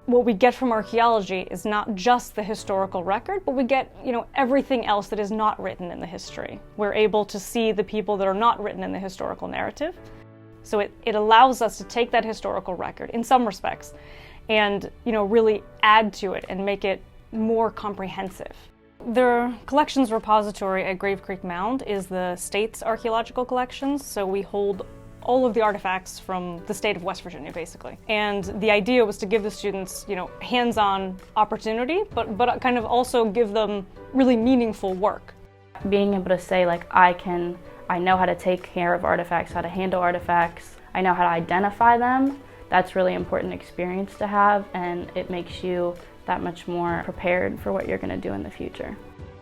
what we get from archaeology is not just the historical record, but we get, everything else that is not written in the history. We're able to see the people that are not written in the historical narrative. So it allows us to take that historical record, in some respects, and really add to it and make it more comprehensive. The collections repository at Grave Creek Mound is the state's archaeological collections, so we hold all of the artifacts from the state of West Virginia, basically. And the idea was to give the students, hands-on opportunity, but kind of also give them really meaningful work. Being able to say, I know how to take care of artifacts, how to handle artifacts, I know how to identify them, that's really important experience to have, and it makes you that much more prepared for what you're going to do in the future.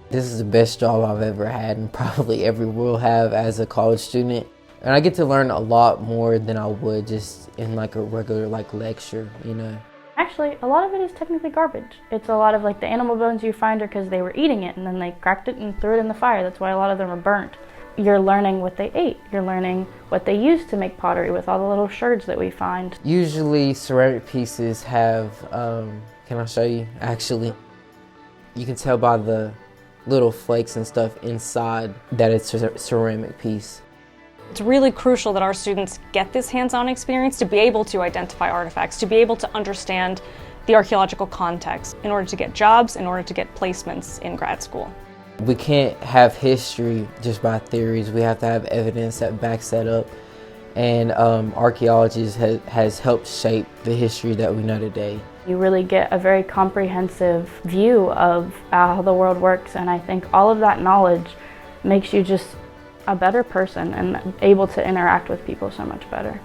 This is the best job I've ever had, and probably ever will have as a college student. And I get to learn a lot more than I would just in a regular lecture, Actually, a lot of it is technically garbage. It's a lot of the animal bones you find are because they were eating it and then they cracked it and threw it in the fire. That's why a lot of them are burnt. You're learning what they ate. You're learning what they used to make pottery with all the little sherds that we find. Usually ceramic pieces have, can I show you? Actually, you can tell by the little flakes and stuff inside that it's a ceramic piece. It's really crucial that our students get this hands-on experience to be able to identify artifacts, to be able to understand the archaeological context in order to get jobs, in order to get placements in grad school. We can't have history just by theories. We have to have evidence that backs that up. And archaeology has helped shape the history that we know today. You really get a very comprehensive view of how the world works, and I think all of that knowledge makes you just a better person and able to interact with people so much better.